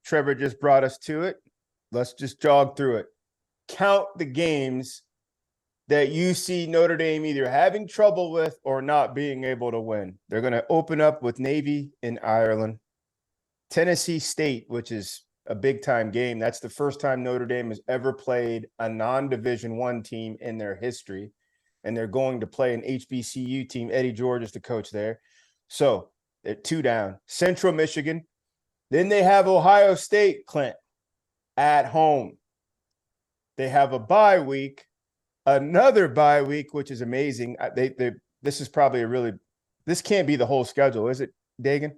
Trevor just brought us to it. Let's just jog through it. Count the games that you see Notre Dame either having trouble with or not being able to win. They're going to open up with Navy in Ireland. Tennessee State, which is a big-time game. That's the first time Notre Dame has ever played a non-Division I team in their history. And they're going to play an HBCU team. Eddie George is the coach there. So they're 2 down. Central Michigan. Then they have Ohio State, Clint, at home. They have a bye week, another bye week, which is amazing. This is probably this can't be the whole schedule, is it, Dagan?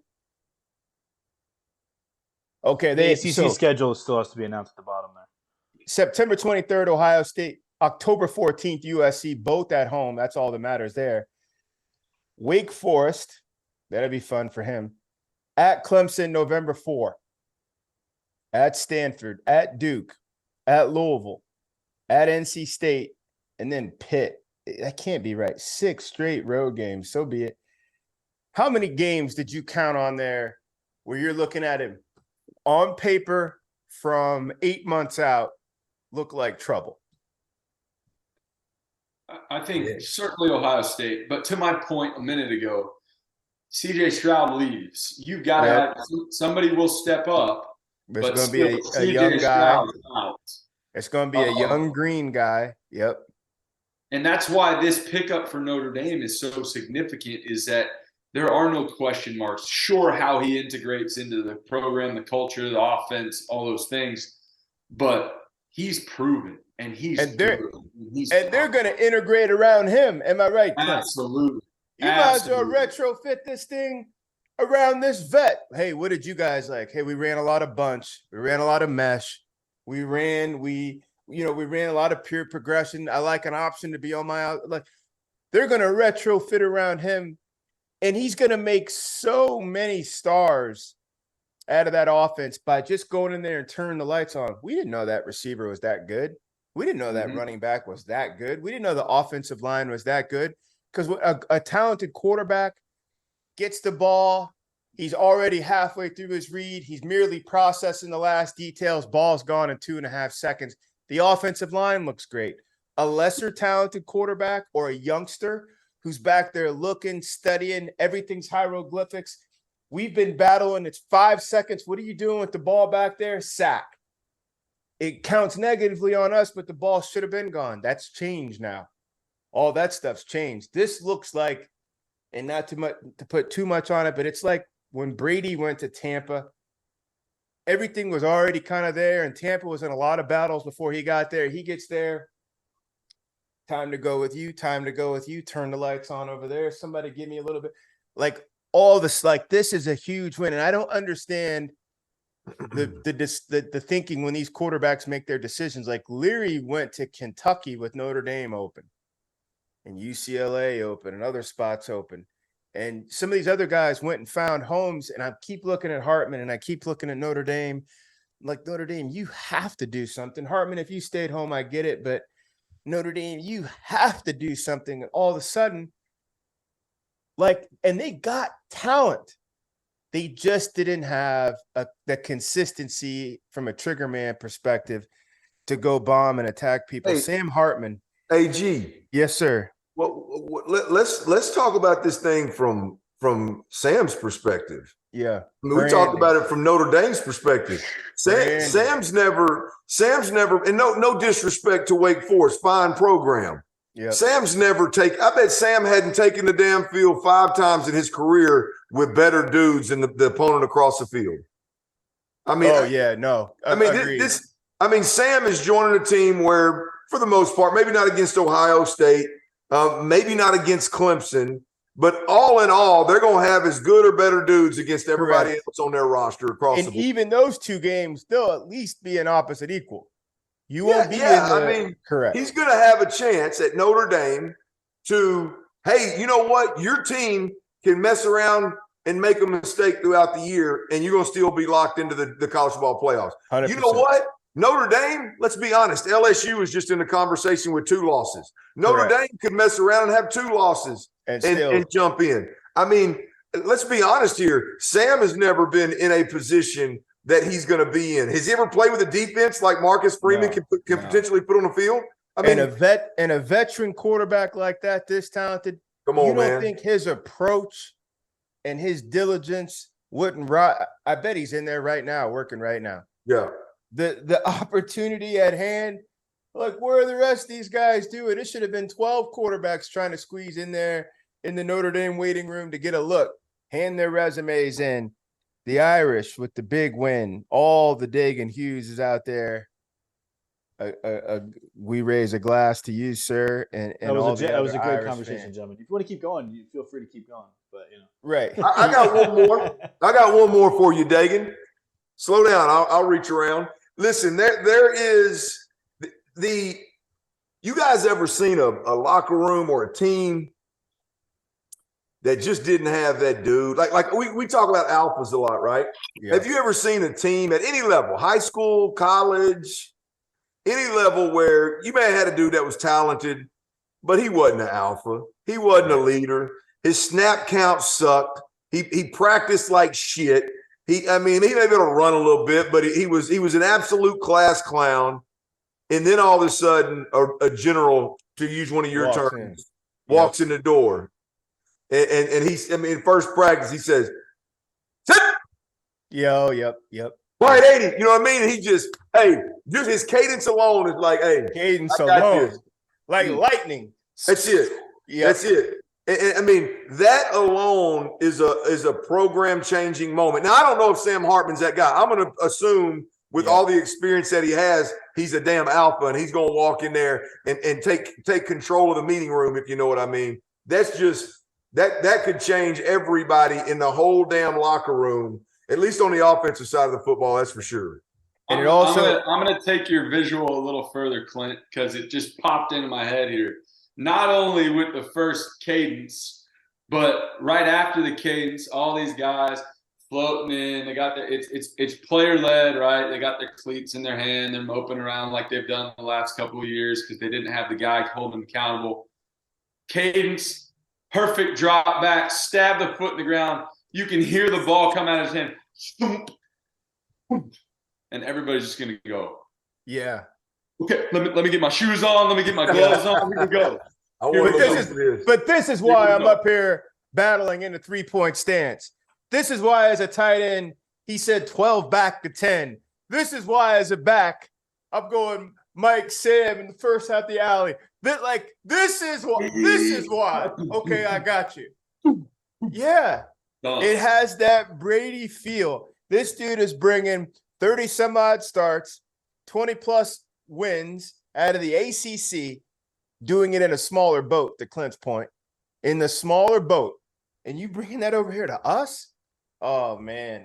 Okay, the ACC schedule still has to be announced at the bottom there. September 23rd, Ohio State. October 14th, USC, both at home. That's all that matters there. Wake Forest, that'll be fun for him. At Clemson, November 4. At Stanford, at Duke, at Louisville, at NC State, and then Pitt. That can't be right. 6 straight road games. So be it. How many games did you count on there where you're looking at it on paper from 8 months out look like trouble? I think certainly Ohio State. But to my point a minute ago, C.J. Stroud leaves. You've got to have somebody will step up. It's going to be a young guy. It's going to be a young green guy. Yep. And that's why this pickup for Notre Dame is so significant, is that there are no question marks. Sure, how he integrates into the program, the culture, the offense, all those things. But he's proven. And they're going to integrate around him. Am I right, Clint? Absolutely. You might as well retrofit this thing around this vet. Hey, what did you guys like? Hey, we ran a lot of bunch. We ran a lot of mesh. We ran a lot of pure progression. I like an option to be on my out. Like, they're going to retrofit around him, and he's going to make so many stars out of that offense by just going in there and turning the lights on. We didn't know that receiver was that good. We didn't know that running back was that good. We didn't know the offensive line was that good, because a talented quarterback gets the ball. He's already halfway through his read. He's merely processing the last details. Ball's gone in 2.5 seconds. The offensive line looks great. A lesser talented quarterback or a youngster who's back there looking, studying, everything's hieroglyphics. We've been battling. It's 5 seconds. What are you doing with the ball back there? Sack. It counts negatively on us, but the ball should have been gone. That's changed now. All that stuff's changed. This looks like, and not too much to put too much on it, but it's like when Brady went to Tampa, everything was already kind of there, and Tampa was in a lot of battles before he got there. He gets there. Time to go with you. Time to go with you. Turn the lights on over there. Somebody give me a little bit. Like all this, like this is a huge win, and I don't understand the thinking when these quarterbacks make their decisions. Like Leary went to Kentucky with Notre Dame open, and UCLA open, and other spots open. And some of these other guys went and found homes, and I keep looking at Hartman, and I keep looking at Notre Dame. Like, Notre Dame, you have to do something. Hartman, if you stayed home, I get it, but Notre Dame, you have to do something. And all of a sudden, and they got talent. They just didn't have the consistency from a trigger man perspective to go bomb and attack people. Hey, Sam Hartman. AG. Yes, sir. Well, let's talk about this thing from Sam's perspective. Yeah. We talked about it from Notre Dame's perspective. Sam's never, and no disrespect to Wake Forest, fine program. Yeah. Sam's never I bet Sam hadn't taken the damn field 5 times in his career with better dudes than the opponent across the field. I mean, Sam is joining a team where, for the most part, maybe not against Ohio State, maybe not against Clemson, but all in all, they're going to have as good or better dudes against everybody else on their roster across the board. And even those 2 games, they'll at least be an opposite equal. You won't be correct. He's going to have a chance at Notre Dame to, hey, you know what? Your team can mess around and make a mistake throughout the year, and you're going to still be locked into the college football playoffs. 100%. You know what? Notre Dame, let's be honest, LSU is just in the conversation with 2 losses. Notre Dame could mess around and have 2 losses and jump in. I mean, let's be honest here. Sam has never been in a position that he's going to be in. Has he ever played with a defense like Marcus Freeman can potentially put on the field? I mean, and a veteran quarterback like that, this talented. Come on, you don't man. think his approach and his diligence wouldn't rot? I bet he's in there right now, working right now. Yeah. The opportunity at hand. Like, where are the rest of these guys doing? It should have been 12 quarterbacks trying to squeeze in there in the Notre Dame waiting room to get a look, hand their resumes in. The Irish with the big win. All the Dagan Hughes is out there. We raise a glass to you, sir. And that was all a great Irish conversation, fans. gentlemen. If you want to keep going, you feel free to keep going. But right. I got one more. I got one more for you, Dagan. Slow down. I'll reach around. Listen, there is the. You guys ever seen a locker room or a team that just didn't have that dude? Like we talk about alphas a lot, right? Yeah. Have you ever seen a team at any level, high school, college, any level, where you may have had a dude that was talented, but he wasn't an alpha. He wasn't a leader. His snap count sucked. He practiced like shit. He may be able to run a little bit, but he was an absolute class clown. And then all of a sudden, a general, to use one of your terms, walks in the door. And he's, first practice, he says, sit. Yep. Quiet 80. You know what I mean? And he just his cadence alone is like, hey, cadence alone. Like lightning. That's it. Yep. That's it. And that alone is a program changing moment. Now, I don't know if Sam Hartman's that guy. I'm going to assume with all the experience that he has, he's a damn alpha, and he's going to walk in there and take control of the meeting room, if you know what I mean. That's just that could change everybody in the whole damn locker room, at least on the offensive side of the football. That's for sure. And I'm gonna take your visual a little further, Clint, because it just popped into my head here. Not only with the first cadence, but right after the cadence, all these guys floating in. They got it's player led, right? They got their cleats in their hand. They're moping around like they've done the last couple of years because they didn't have the guy holding them accountable. Cadence, perfect drop back, stab the foot in the ground. You can hear the ball come out of his hand. And everybody's just gonna go. Yeah. Okay, let me get my shoes on. Let me get my gloves on. Here we go. But this is why I'm up here battling in the 3-point stance. This is why, as a tight end, he said 12 back to 10. This is why, as a back, I'm going Mike, Sam in the first half of the alley. This is why. Okay, I got you. Yeah. It has that Brady feel. This dude is bringing 30 some odd starts, 20 plus wins out of the ACC, doing it in a smaller boat, to Clint's point, in the smaller boat. And you bringing that over here to us? Oh, man.